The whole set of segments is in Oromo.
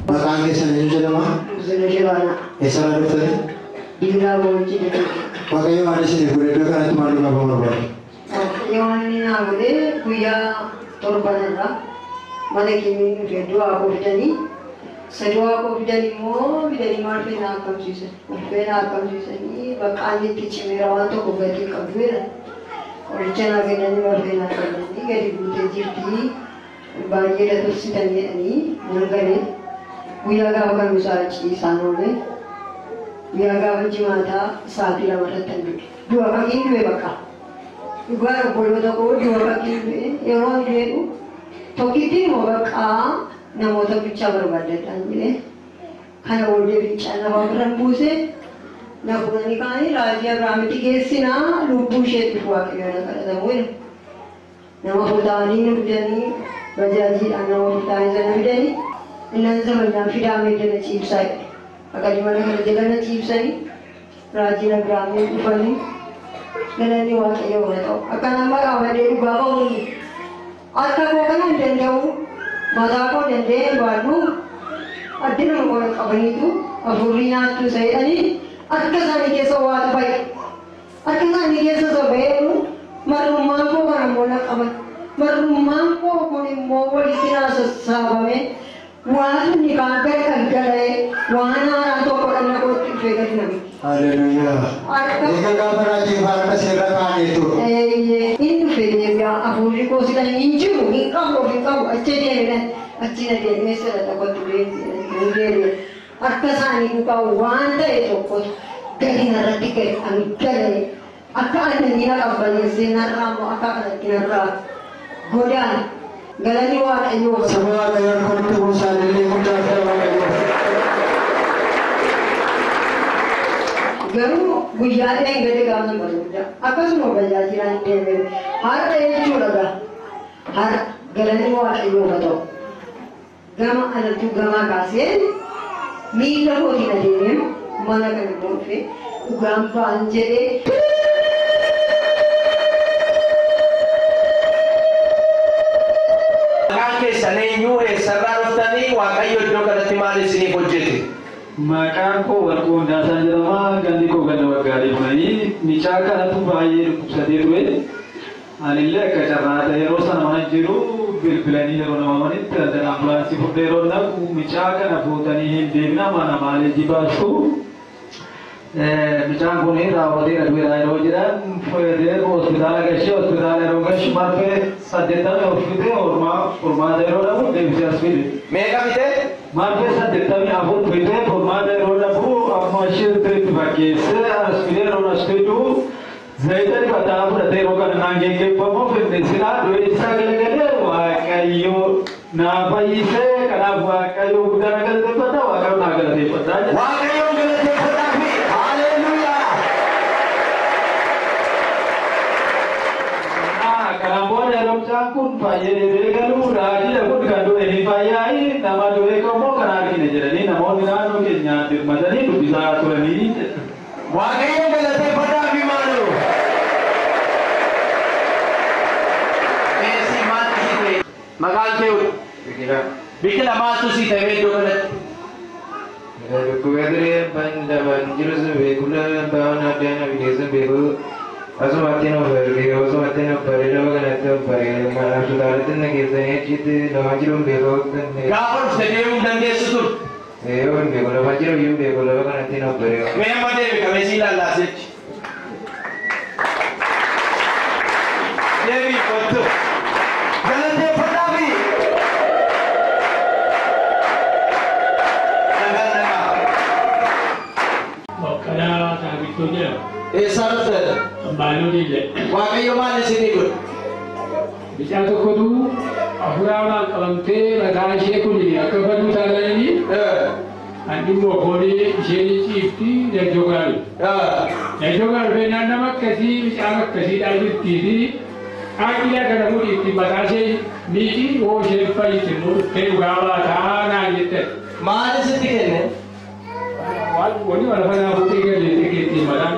Maqaan keessan eenyu jedhama? Zina Shiraana. Eessarraa dhuftani? Dibiraa Boolchii jedhama. Waaqayyo maal isiniif godhe iddoo kanatti maal dhugaa barbaadu? Yoonni naa godhee guyyaa torbanirra mana keenya dhufee du'aa koo fidanii du'aa koo fidan immoo fidanii maal fee naa akkamsiisan. Uffee naa akkamsiisanii bakka ani itti cimeera waan tokko gatii qabduudha. Qoricha naa kennanii maal fee naa kennanii gadi buutee jirtii baay'ee datursitan jedhanii nan galee guyyaa gaafa kamisaa ciisaan oolee guyyaa gaafa jimaataa sa'aatii lama irratti du'a fakkiin du'e bakka. Dhugaa obboloota koo du'a fakkiin du'e yeroo ani jedhu tokkitti immoo bakka namoota bichaa barbaadadhaan jedhee kana booddee bichaa lafa biran buusee na fudhanii kaanii raajii Abrahaamitti geessinaa lubbuu isheettiif waaqayyoon kadhatamu nama furtaanii nu fidanii bajaajiidhaan nama furtaanii sana fidanii innan zamanaan fidaamee jala ciibsaa jedhe akkadi mana kana jalana ciibsanii raajii Abrahaamii dhufanii galanni waaqayyoo haa ta'u akka nama qaamadee dhugaa ba'uun harka koo kana hin danda'u mataa koo danda'ee baadhu addi nama koo qabaniitu afuurri nyaattu isa jedhanii akka isaanii keessa waatu bahe akka isaanii keessa sobeeru marrummaan koo kan ammoo na qaban marrummaan koo kun immoo walitti naa sassaabame waan inni kaan gara galgalee waan haaraan tokko dhanna kootti dhufee gadi nami. Haleluuyaa. Eega gaafa raajii harka seerra kaa'aniitu. Inni dhufee deebi'aa afuurri koo sidan hin jiru hin qabu achi deebi'an achi na deemee sirra tokkotti deebi'e. Akka isaanii dhugaa waan ta'e tokkotu gadi narratti gadi ani galee akka annanii na qabbaneessee narraa immoo akka kanatti narraa godaan galanni waaqayyoo. Saba waaqayyoon konitti buusaan illee guddaa ta'e waaqayyoo. Garuu guyyaa dheen gadi gaafna bareeda akkasuma tajaajilaa deemee har'a jechuudha gaa har'a galanni waaqayyoo haa ta'u gama alatti gamaa kaasee miila kootiin adeemee mana kana dhufee dhugaan ba'an jedhee. Maqaan keessan eenyu eessarraa dhuftanii waaqayyo iddoo kanatti maal isiniif hojjete? Maqaan koo Warqoo Hundaasaa jedhama. Gandi koo ganda waggaarii bunanii mucaa kanatu baay'ee dhukkubsatee ture. Anillee akka carraa ta'e yeroo sana mana jiru bilbilanii yeroo nama manitti ambulaansii fudhee yeroo naqu mucaa kana fuutanii hin deemna mana maalee baasu. Mucaan kun raawwateera du'eera yeroo jedhan fayyadeer hospitaala gashee hospitaala yeroo gashu marfee 80 of fide hormaata yeroo dhabu deebisee as fide. Meeqa fide? Marfee 84 fide hormaata yeroo dhabu amma ishee itti fakkeessee as fide yeroo as fidu zayita dibataa fudhatee yeroo kana naan geggeeffamu finfinsinaa du'e isaa galagalee waaqayyo naa fayyisee kanaaf waaqayyo guddaa na galateeffata waaqayyo naa galateeffata. Waaqayyo galateeffata. Karamboon yeroo kun fayyee beekamu raajii kun kan du'e ni fayyaayi nama du'e kommoo kan argine jedhanii namoonni naannoo keenya dirmatanii dubbisaa turanii. Waaqayyo galateeffataa fi maaloo? Keessi maaltu si ta'e? Maqaan kee Biqila. Biqila maaltu si ta'e iddoo kanatti? Dhukkubee ban jiru sun beekula ba'aan addaan abidee beeku. Asumatti nu barreeffame asumatti nu bareedoo kanatti bareeduma asutaalitti na keessanii achitti nama jiru beekoo kan gaafa dhufte deemuu dandeessu ture. Yoo hin beeku lafa jiru iyyuu beeku lafa kanatti nu bareedo. Mee amma deemi qabeessii lallaasetti. Deemi kottu. Galateeffataa fi. Bakkalaa Taabittoo jedhama. Eessaa dhufte? Baanolille. Waaqayyo maal isinii godhe? Bichaa tokkotu afuraanaan qabamtee mataa ishee kun akka faduu taalanii andi immoo foonii isheen ciifti lejjoo gaalu. Lejjoo gaalu feenaan nama akkasii bichaan akkasiidhaa jirtii fi qaaqilaa kana fuudhiitti mataa ishee miidhii hoo isheen fayyitti immoo dhuftee dhugaa baataa naan jette. Maal isitti kenne? Wani wala fana buti ke le ke ti madam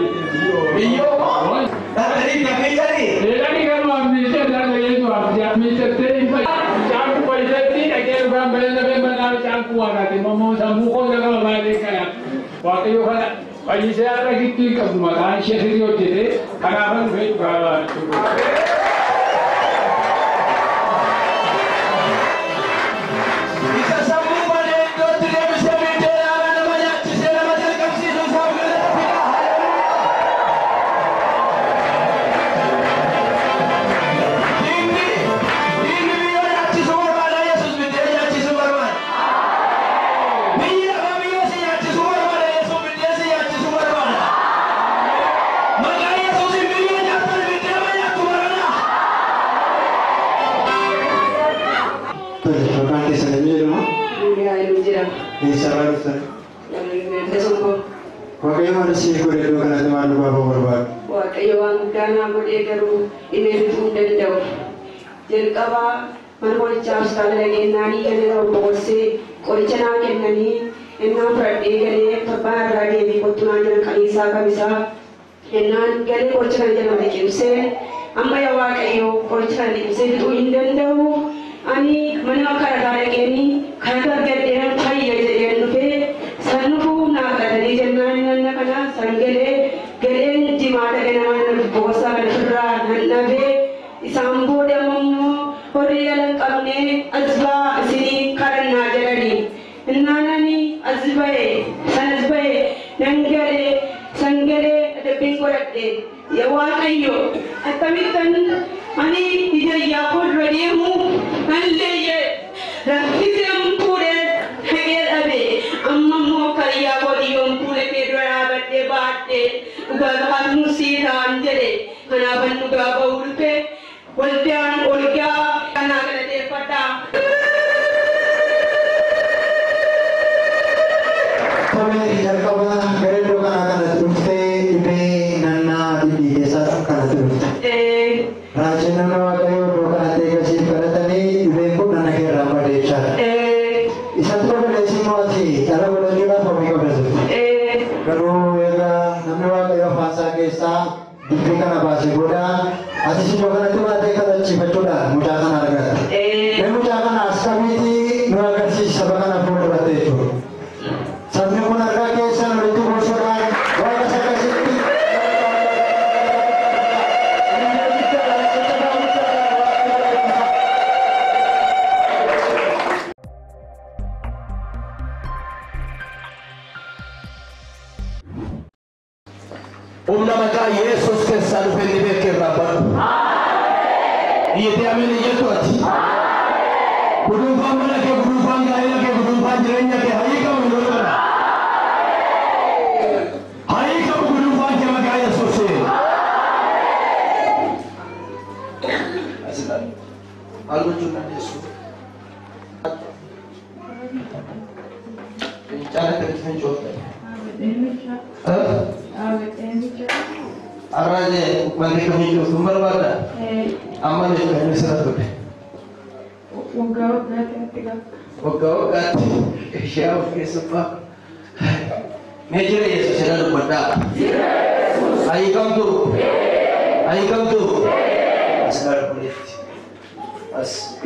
Biyo mo? Dari kami dari. Lagi kan ambil je dan le tu ambil je te impai. Jangan kau jadi agak orang benar benar jangan kuat nanti mau samu kau jangan balik kaya. Waktu itu kan bagi saya lagi tu kemudian saya sendiri jadi kadang-kadang baik kalau Bisa sambung pada itu tidak bisa bicara apa namanya. Saya macam kasih tu sambung. Ini biar hati semua pada Yesus bicara hati semua mana. Biar kami Yesus hati semua pada Yesus bicara hati semua mana. Maka Yesus ini nyata bicara banyak mana. Terus makan kisah ini rumah. Ya, ini jiran. Ini sabar sir. Yang ini besok. Wakai mana sih kau itu kan ada mana bawa berbuat. Wah, kayak orang kana boleh keru ini itu dan jauh. Jadi kawa mana boleh charge tak lagi nani kan ada boleh se boleh cina kan nani. Enam berarti kan terbar lagi di kotoran jalan kanisa kanisa. Enam kan boleh cina jalan lagi se. Amma ya wah kayo boleh cina lagi se itu indan jauh. Ani mana kerja lagi ni kerja kerja yang thai aja yang nupe. Sanu nak ada di jalan kana sanggele. Keren jimata kena bosa berfirra nabe isambo demo horiyalan kamne azba sini karena jadi nani azbae sanazbae sangere ada pingkorate yawa ayo atamitan ani ija yakod radimu alleye rahizam pure hegel abe amma mo kariya bodiyom pure pedra batte batte uga musira anjere hanaban uga baulpe waltian olga kanagala de pata Kami ijal kau keren tu kan akan teruste ibe nana di desa akan terus. Raja nana wakai tu kan ada kasih keratani ibe pun nana kira pada desa. Isat tu kan desa mati, kalau boleh juga kami kau bersama. Kalau ya nana wakai fasa kesa diberikan apa sih boda, asyik juga nanti ada kata cipat boda, mudahkan harga. Mudahkan askami nuan kasih sebagai apa berarti itu. Sampai mana lagi sana itu bosan, wajah saya kasih. Maka Yesus kesan pendidik kerabat. Iya dia ambil Yesus. Berubah mana ke berubah gaya ke berubah jerenya ke hari kamu berubah. Hari kamu berubah ke maka Yesus. Algo cuma Yesus. Bicara dengan Yesus. Arraje bagi kami itu sumber mana? Amal itu kami serah tu. Ugau kat, siapa kesempatan? Meja Yesus sedang berpada. Ayo kamu tu, sekarang boleh. As.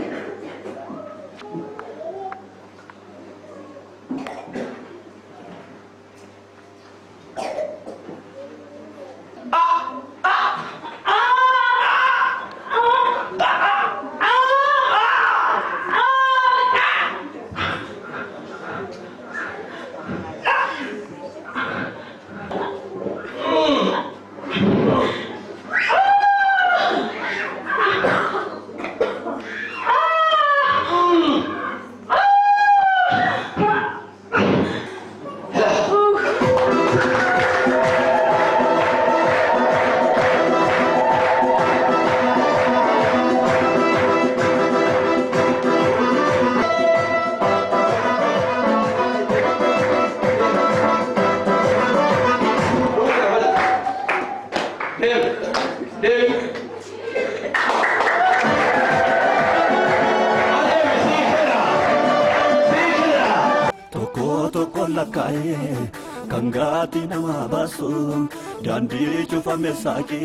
kangati nama basu dandi cufame sake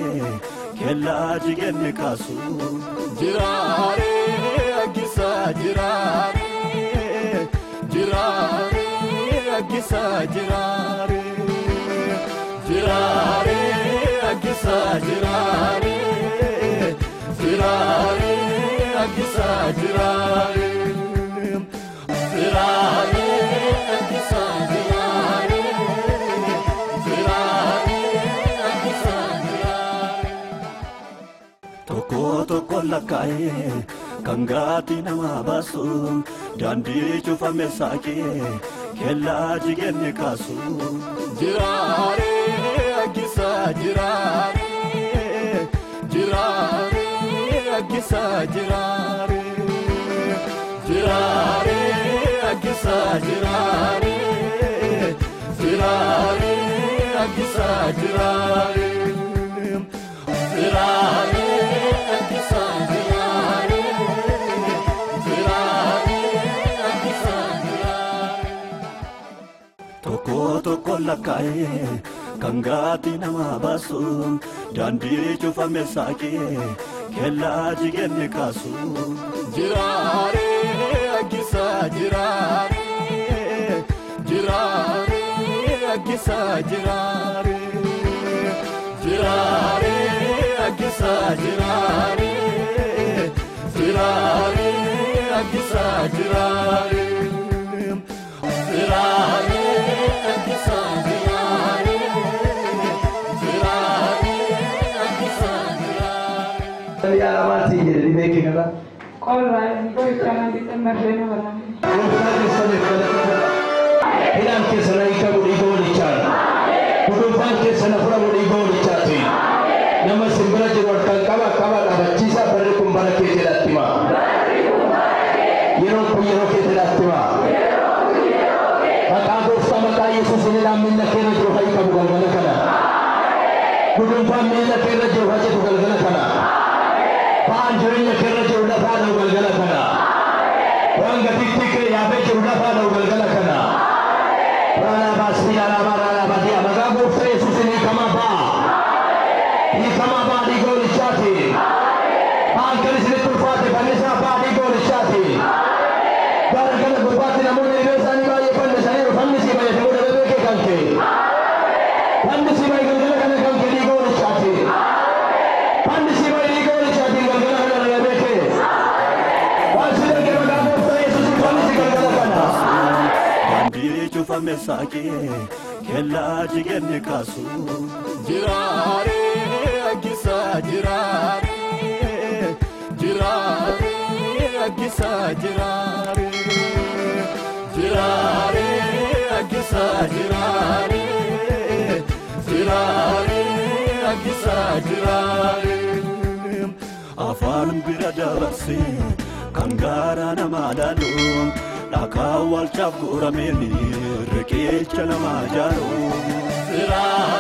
kella jigenne kasu jirare agisa jirare jirare agisa jirare jirare agisa jirare jirare agisa jirare jirare agisa jirare jirare agisa jirare toko lakai kangati nama basu dandi cufame sake kella jigenne kasu jirare agisa jirare jirare agisa jirare jirare agisa jirare jirare agisa jirare jirare agisa jirare jirare agisa jirare toko lakai kangati nama basu dandi cufame sake kella jigenne kasu jirare agisa jirare jirare agisa jirare jirare agisa jirare jirare agisa jirare jirare agisa jirare jirare agisa jirare ya amati di bekina Kolay, boy kana di tamarreno barang. Ilam ke sana ika budi goli chan. Kudupan ke sana pura budi goli chati. Nama simbara jirot kaba ada cisa pada kumbara ke jelatima. Yero ke jelatima. Maka dosa maka Yesus ini lamin nak kena johai kamu galgala kana. Kudupan mina kena johai tu galgala kana. Panjurinya kena johai pada galgala kana. Orang ketik ke yabe johai pada galgala kana. Rana basi rana basi amaga dosa Yesus ini kama ba. Ini kama ba di gol chati. Angkali sini turfate banisa ba di gol chati. Gara-gara berbati namun ini besar ni bayi pandai saya pandai si bayi muda bebe ke kanke. Pandai si bayi galgala kana kanke di gol chati. Pandai si bayi di gol chati galgala kana bebe ke. Basi lagi amaga dosa Yesus pandai si galgala kana. dandi cufame sake kella jigenne kasu jirare agisa jirare jirare agisa jirare jirare agisa jirare jirare agisa jirare afan biradabasi kangara namadalu lakawal chapgurameni rekecha namajaru jirare